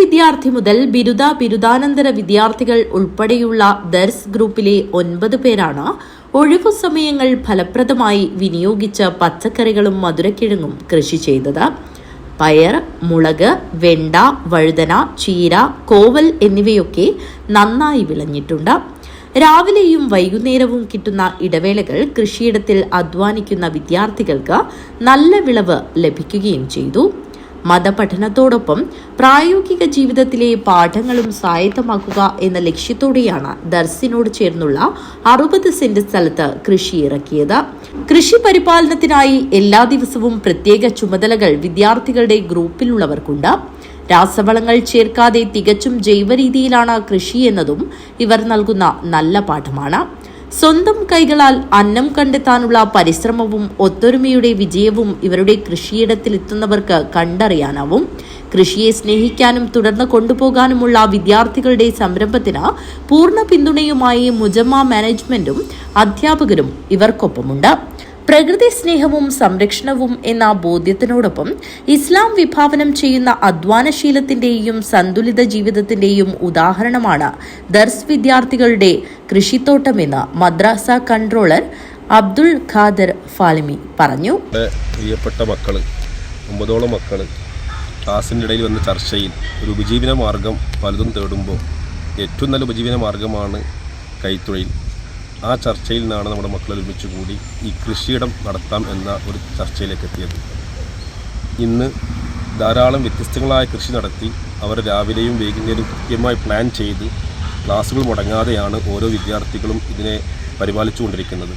വിദ്യാർത്ഥി മുതൽ ബിരുദാനന്തര വിദ്യാർത്ഥികൾ ഉൾപ്പെടെയുള്ള ദർസ് ഗ്രൂപ്പിലെ 9 പേരാണ് ഒഴിവു സമയങ്ങൾ ഫലപ്രദമായി വിനിയോഗിച്ച് പച്ചക്കറികളും മധുരക്കിഴങ്ങും കൃഷി ചെയ്തത്. പയർ, മുളക്, വെണ്ട, വഴുതന, ചീര, കോവൽ എന്നിവയൊക്കെ നന്നായി വിളഞ്ഞിട്ടുണ്ട്. രാവിലെയും വൈകുന്നേരവും കിട്ടുന്ന ഇടവേളകൾ കൃഷിയിടത്തിൽ അധ്വാനിക്കുന്ന വിദ്യാർത്ഥികൾക്ക് നല്ല വിളവ് ലഭിക്കുകയും ചെയ്തു. മതപഠനത്തോടൊപ്പം പ്രായോഗിക ജീവിതത്തിലെ പാഠങ്ങളും സ്വായത്തമാക്കുക എന്ന ലക്ഷ്യത്തോടെയാണ് ദർസിനോട് ചേർന്നുള്ള 60 സെന്റ് സ്ഥലത്ത് കൃഷി ഇറക്കിയത്. കൃഷി പരിപാലനത്തിനായി എല്ലാ ദിവസവും പ്രത്യേക ചുമതലകൾ വിദ്യാർത്ഥികളുടെ ഗ്രൂപ്പിലുള്ളവർക്കുണ്ട്. രാസവളങ്ങൾ ചേർക്കാതെ തികച്ചും ജൈവരീതിയിലാണ് കൃഷി എന്നതും ഇവർ നൽകുന്ന നല്ല പാഠമാണ്. സ്വന്തം കൈകളാൽ അന്നം കണ്ടെത്താനുള്ള പരിശ്രമവും ഒത്തൊരുമയുടെ വിജയവും ഇവരുടെ കൃഷിയിടത്തിലെത്തുന്നവർക്ക് കണ്ടറിയാനാവും. കൃഷിയെ സ്നേഹിക്കാനും തുടർന്ന് കൊണ്ടുപോകാനുമുള്ള വിദ്യാർത്ഥികളുടെ സംരംഭത്തിന് പൂർണ്ണ പിന്തുണയുമായി മുജമ്മ മാനേജ്മെന്റും അധ്യാപകരും ഇവർക്കൊപ്പമുണ്ട്. പ്രകൃതി സ്നേഹവും സംരക്ഷണവും എന്ന ബോധ്യത്തിനോടൊപ്പം ഇസ്ലാം വിഭാവനം ചെയ്യുന്ന അധ്വാനശീലത്തിന്റെയും സന്തുലിത ജീവിതത്തിന്റെയും ഉദാഹരണമാണ് ദർസ് വിദ്യാർത്ഥികളുടെ കൃഷിത്തോട്ടമെന്ന് മദ്രസ കൺട്രോളർ അബ്ദുൾ ഖാദർ ഫാലിമി പറഞ്ഞു. പ്രിയപ്പെട്ട മക്കള് 9ഓളം മക്കള് ക്ലാസിൻ്റെ ഇടയിൽ വന്ന ചർച്ചയിൽ ഒരു ഉപജീവന മാർഗം പലതും തേടുമ്പോൾ ഏറ്റവും നല്ല ഉപജീവന മാർഗമാണ് കൈത്തൊഴിൽ. ആ ചർച്ചയിൽ നിന്നാണ് നമ്മുടെ മക്കൾ ഒരുമിച്ച് കൂടി ഈ കൃഷിയിടം നടത്താം എന്ന ഒരു ചർച്ചയിലേക്ക് എത്തിയത്. ഇന്ന് ധാരാളം വ്യത്യസ്തങ്ങളായ കൃഷി നടത്തി അവർ രാവിലെയും വൈകുന്നേരവും കൃത്യമായി പ്ലാൻ ചെയ്ത് ക്ലാസ്സുകൾ മുടങ്ങാതെയാണ് ഓരോ വിദ്യാർത്ഥികളും ഇതിനെ പരിപാലിച്ചുകൊണ്ടിരിക്കുന്നത്.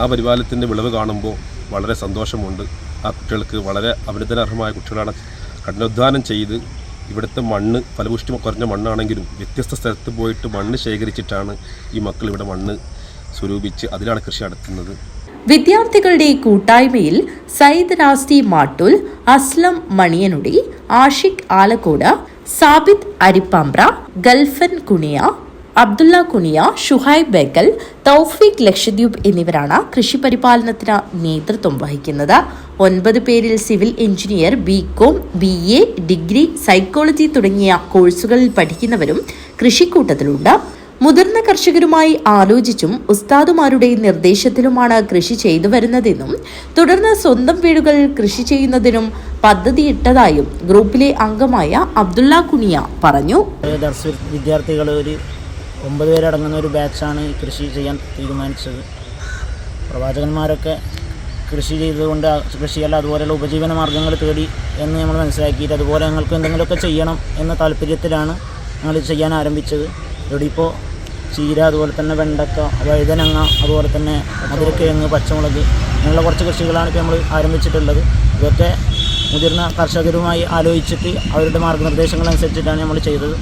ആ പരിപാലനത്തിൻ്റെ വിളവ് കാണുമ്പോൾ വളരെ സന്തോഷമുണ്ട്. ആ കുട്ടികൾക്ക് വളരെ അഭിനന്ദനാർഹമായ കുട്ടികളാണ്. കഠിനാധ്വാനം ചെയ്ത് ഇവിടുത്തെ മണ്ണ് ഫലപുഷ്ടി കുറഞ്ഞ മണ്ണാണെങ്കിലും വ്യത്യസ്ത സ്ഥലത്ത് പോയിട്ട് മണ്ണ് ശേഖരിച്ചിട്ടാണ് ഈ മക്കൾ ഇവിടെ മണ്ണ് സ്വരൂപിച്ച് അതിലാണ് കൃഷി നടത്തുന്നത്. വിദ്യാർത്ഥികളുടെ കൂട്ടായ്മയിൽ സയ്യിദ് റാസ്തി മാട്ടുൽ, അസ്ലം മണിയനുടി, ആഷിഖ് ആലക്കോട്, സാബിത് അരിപ്പാമ്പ്ര, ഗൽഫൻ കുണിയ, അബ്ദുള്ള കുണിയ, ഷുഹൈബ് ബേക്കൽ, തൗഫീഖ് ലക്ഷദ്വീപ് എന്നിവരാണ് കൃഷി പരിപാലനത്തിന് നേതൃത്വം വഹിക്കുന്നത്. 9 പേരിൽ civil engineer, BCom, BA, degree, psychology തുടങ്ങിയ കോഴ്സുകളിൽ പഠിക്കുന്നവരും കൃഷിക്കൂട്ടത്തിലുണ്ട്. മുതിർന്ന കർഷകരുമായി ആലോചിച്ചും ഉസ്താദുമാരുടെ നിർദ്ദേശത്തിലുമാണ് കൃഷി ചെയ്തു വരുന്നതെന്നും തുടർന്ന് സ്വന്തം വീടുകളിൽ കൃഷി ചെയ്യുന്നതിനും പദ്ധതിയിട്ടതായും ഗ്രൂപ്പിലെ അംഗമായ അബ്ദുള്ള കുണിയ പറഞ്ഞു. വിദ്യാർത്ഥികൾ ഒരു 9 പേരടങ്ങുന്ന ഒരു ബാച്ചാണ് ഈ കൃഷി ചെയ്യാൻ തീരുമാനിച്ചത്. പ്രവാചകന്മാരൊക്കെ കൃഷി ചെയ്തുകൊണ്ട് കൃഷിയല്ല അതുപോലെയുള്ള ഉപജീവന മാർഗ്ഗങ്ങൾ തേടി എന്ന് നമ്മൾ മനസ്സിലാക്കിയിട്ട് അതുപോലെ ഞങ്ങൾക്ക് എന്തെങ്കിലുമൊക്കെ ചെയ്യണം എന്ന താല്പര്യത്തിലാണ് ഞങ്ങൾ ചെയ്യാൻ ആരംഭിച്ചത്. ഇവിടെ ഇപ്പോൾ ചീര, അതുപോലെ തന്നെ വെണ്ടക്ക, വഴുതനങ്ങ, അതുപോലെ തന്നെ മധുരക്കിഴങ്ങ്, പച്ചമുളക് അങ്ങനെയുള്ള കുറച്ച് കൃഷികളാണ് ഇപ്പോൾ നമ്മൾ ആരംഭിച്ചിട്ടുള്ളത്. ഇതൊക്കെ മുതിർന്ന കർഷകരുമായി ആലോചിച്ചിട്ട് അവരുടെ മാർഗ്ഗനിർദ്ദേശങ്ങൾ അനുസരിച്ചിട്ടാണ് നമ്മൾ ചെയ്തത്.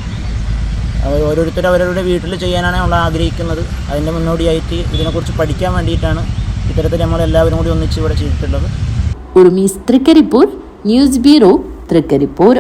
ഓരോരുത്തരും അവരവരുടെ വീട്ടിൽ ചെയ്യാനാണ് നമ്മൾ ആഗ്രഹിക്കുന്നത്. അതിൻ്റെ മുന്നോടിയായിട്ട് ഇതിനെക്കുറിച്ച് പഠിക്കാൻ വേണ്ടിയിട്ടാണ് ഇത്തരത്തിൽ നമ്മളെല്ലാവരും കൂടി ഒന്നിച്ച് ഇവിടെ ചെയ്തിട്ടുള്ളത്. ഉർമീസ് തൃക്കരിപ്പൂർ, ന്യൂസ് ബ്യൂറോ, തൃക്കരിപ്പൂർ.